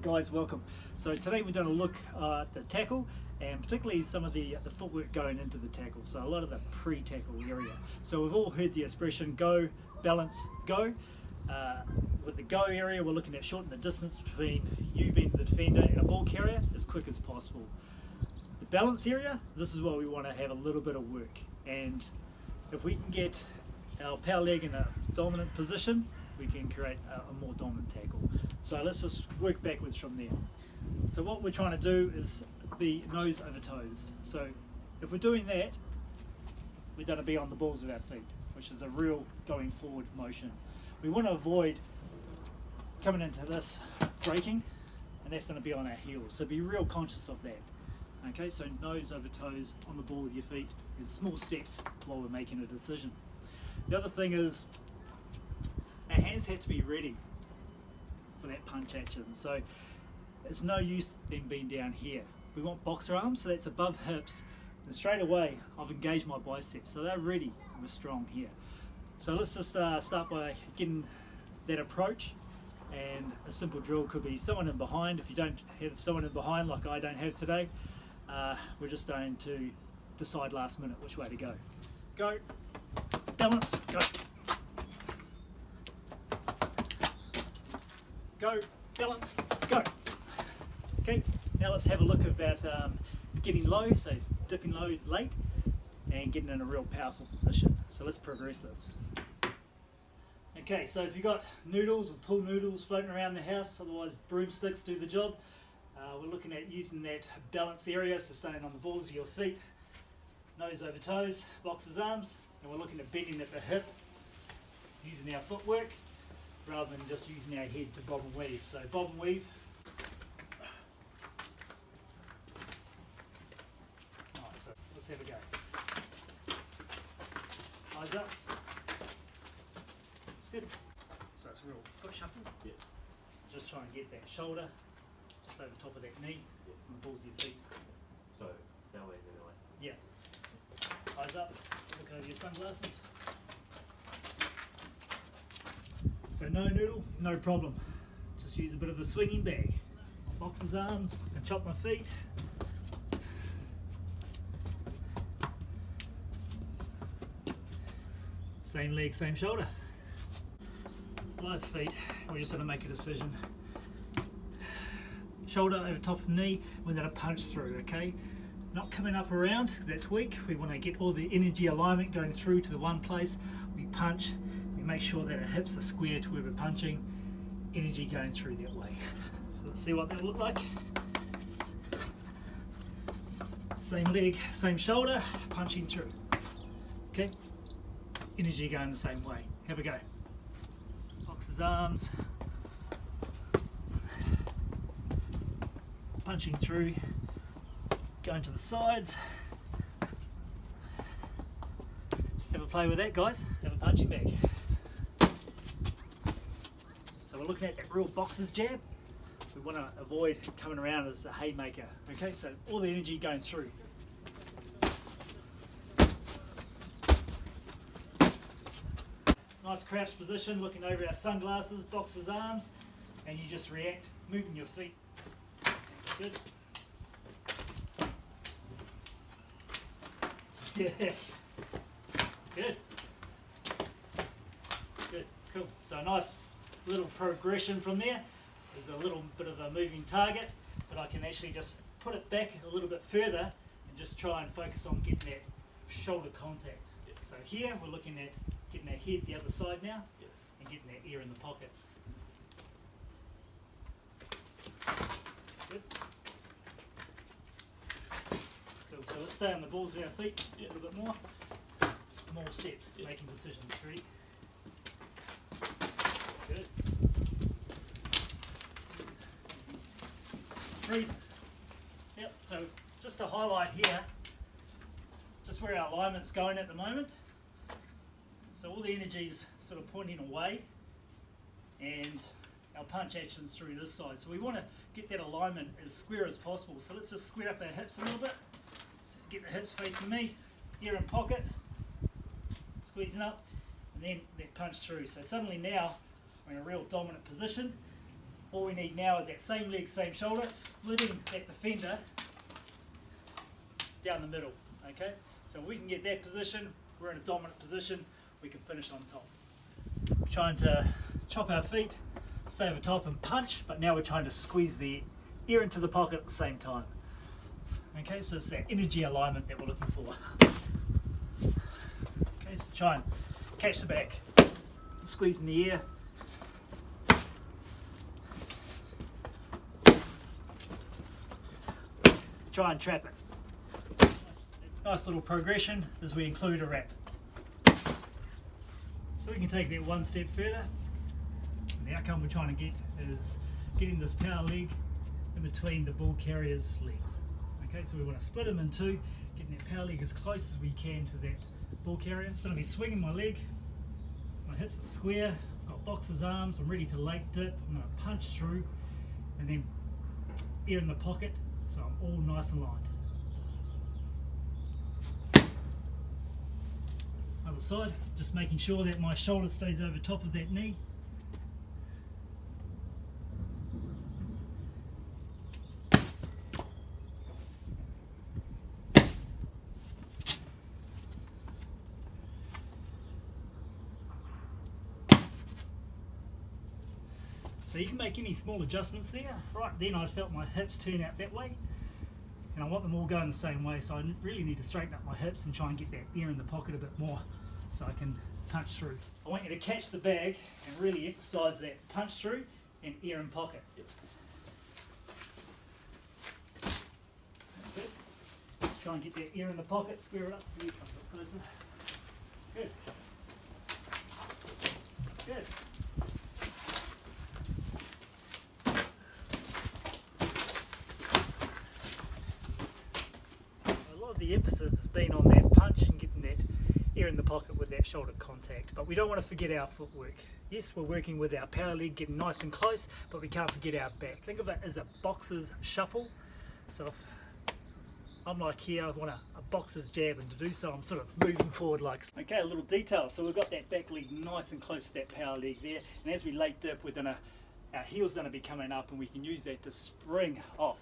guys, welcome. So today we're going to look at the tackle and particularly some of the footwork going into the tackle. So a lot of the pre-tackle area. So we've all heard the expression go, balance, go. With the go area, we're looking at shortening the distance between you being the defender and a ball carrier as quick as possible. The balance area, this is where we want to have a little bit of work, and if we can get our power leg in a dominant position, we can create a more dominant tackle. So let's just work backwards from there. So what we're trying to do is be nose over toes. So if we're doing that, we're going to be on the balls of our feet, which is a real going forward motion. We want to avoid coming into this breaking, and that's going to be on our heels. So be real conscious of that. Okay, so nose over toes on the ball with your feet in small steps while we're making a decision. The other thing is our hands have to be ready for that punch action. So it's no use them being down here. We want boxer arms, so that's above hips, and straight away I've engaged my biceps, so they're ready and we're strong here. So let's just start by getting that approach, and a simple drill could be someone in behind. If you don't have someone in behind like I don't have today, we're just going to decide last minute which way to go. Go, balance, go. Go, balance, go. Okay, now let's have a look about getting low, so dipping low late and getting in a real powerful position. So let's progress this. Okay, so if you've got noodles or pool noodles floating around the house, otherwise broomsticks do the job. We're looking at using that balance area, so staying on the balls of your feet, nose over toes, boxers arms, and we're looking at bending at the hip, using our footwork, rather than just using our head to bob and weave. So bob and weave. Nice, so let's have a go. Eyes up. That's good. So it's a real foot shuffle. Yeah. So just try and get that shoulder just over top of that knee, on the balls of your feet. So that way, the other way. Yeah. Eyes up, look over your sunglasses. So no noodle, no problem. Just use a bit of a swinging bag. Boxers arms, I can chop my feet. Same leg, same shoulder. Live feet, we're just going to make a decision. Shoulder over top of knee, we're going to punch through, okay? Not coming up around, because that's weak. We want to get all the energy alignment going through to the one place. We punch, we make sure that our hips are square to where we're punching, energy going through that way. So let's see what that will look like. Same leg, same shoulder, punching through. Okay, energy going the same way. Have a go. Boxers arms, punching through, going to the sides. Have a play with that, guys. Have a punching bag. So we're looking at that real boxer's jab. We want to avoid coming around as a haymaker. Okay, so all the energy going through. Nice crouch position, looking over our sunglasses, boxer's arms, and you just react, moving your feet. Good. Yeah. Good. Good. Cool. So a nice little progression from there. There's a little bit of a moving target, but I can actually just put it back a little bit further and just try and focus on getting that shoulder contact. So here we're looking at getting our head the other side now, and getting that ear in the pocket. Good. Cool. So let's stay on the balls of our feet a little bit more. Small steps, making decisions. Ready? Good. Freeze. Yep, so just to highlight here, just where our alignment's going at the moment. So all the energy's sort of pointing away, and our punch action's through this side. So we want to get that alignment as square as possible. So let's just square up our hips a little bit. So get the hips facing me, ear in pocket, squeezing up, and then that punch through. So suddenly now we're in a real dominant position. All we need now is that same leg, same shoulder, splitting that defender down the middle, okay? So we can get that position, we're in a dominant position, we can finish on top. We're trying to chop our feet, stay over top and punch, but now we're trying to squeeze the air into the pocket at the same time. Okay, so it's that energy alignment that we're looking for. Okay, so try and catch the back, squeeze in the air. Try and trap it. Nice little progression as we include a wrap. So we can take that one step further. The outcome we're trying to get is getting this power leg in between the bull carrier's legs. Okay, so we want to split them in two, getting that power leg as close as we can to that bull carrier. So I'm going to be swinging my leg, my hips are square, I've got boxer's arms, I'm ready to leg dip, I'm going to punch through and then air in the pocket so I'm all nice and aligned. Other side, just making sure that my shoulder stays over top of that knee. So you can make any small adjustments there. Right then I felt my hips turn out that way and I want them all going the same way, so I really need to straighten up my hips and try and get that air in the pocket a bit more so I can punch through. I want you to catch the bag and really emphasise that punch through and air in pocket. Good. Let's try and get that air in the pocket, square it up. Here, come a bit closer. Good. Good. The emphasis has been on that punch and getting that air in the pocket with that shoulder contact, but we don't want to forget our footwork. Yes, we're working with our power leg getting nice and close, but we can't forget our back. Think of it as a boxer's shuffle. So if I'm like here, I want a boxer's jab, and to do so I'm sort of moving forward like so. Okay, a little detail. So we've got that back leg nice and close to that power leg there, and as we leg dip, our heel's going to be coming up and we can use that to spring off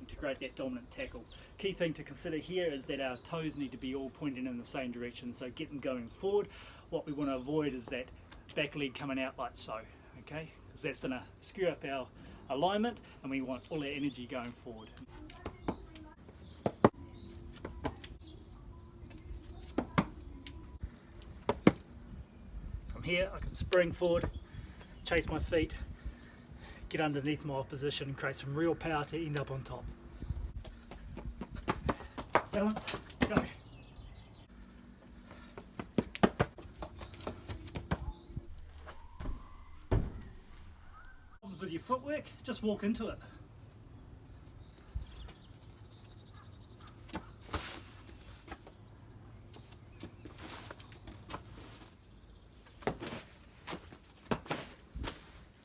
to create that dominant tackle. Key thing to consider here is that our toes need to be all pointing in the same direction, so get them going forward. What we want to avoid is that back leg coming out like so, okay? Because that's going to screw up our alignment and we want all our energy going forward. From here I can spring forward, chase my feet, get underneath my opposition and create some real power to end up on top. Balance, go. With your footwork, just walk into it.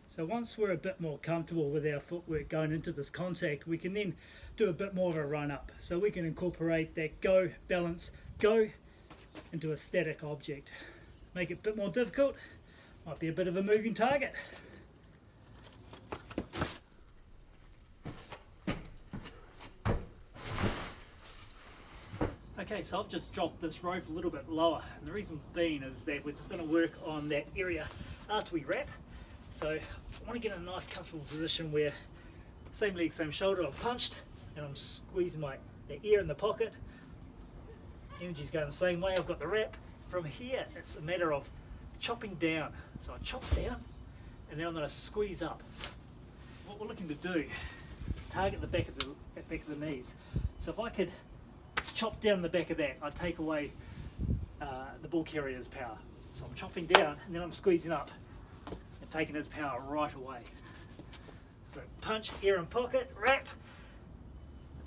So once we're a bit more comfortable with our footwork going into this contact, we can then do a bit more of a run up. So we can incorporate that go, balance, go into a static object. Make it a bit more difficult, might be a bit of a moving target. Okay, so I've just dropped this rope a little bit lower, and the reason being is that we're just going to work on that area after we wrap. So I want to get in a nice comfortable position where same leg, same shoulder, I'm punched and I'm squeezing the air in the pocket. Energy's going the same way, I've got the wrap. From here it's a matter of chopping down. So I chop down and then I'm going to squeeze up. What we're looking to do is target the back of the knees. So if I could chop down the back of that, I'd take away the bull carrier's power. So I'm chopping down and then I'm squeezing up, taking his power right away. So punch, air in pocket, wrap,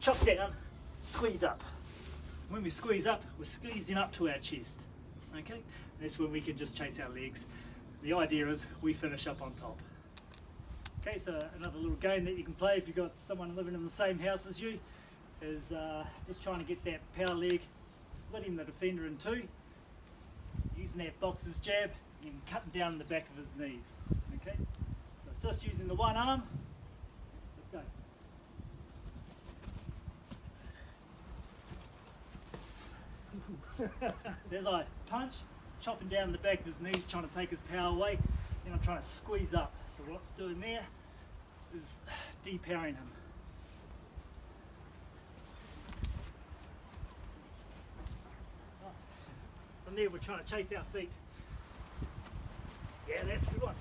chop down, squeeze up. When we squeeze up, we're squeezing up to our chest. Okay, that's when we can just chase our legs. The idea is we finish up on top. Okay, so another little game that you can play if you've got someone living in the same house as you is just trying to get that power leg, splitting the defender in two, using that boxer's jab and cutting down the back of his knees. Okay, so it's just using the one arm So as I punch, chopping down the back of his knees, trying to take his power away, then I'm trying to squeeze up. So what's doing there is depowering him. From there we're trying to chase our feet. Yeah, that's a good one.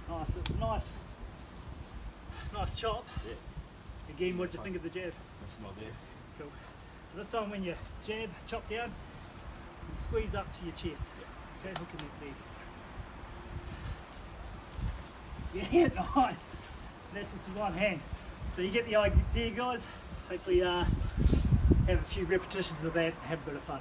Nice, it was nice chop. Yeah, Again, what do you think of the jab? that's not there. Cool. So this time when you jab, chop down, and squeeze up to your chest. Okay, hook in that leg. Yeah, nice. And that's just with one hand. So you get the idea, guys. Hopefully have a few repetitions of that and have a bit of fun.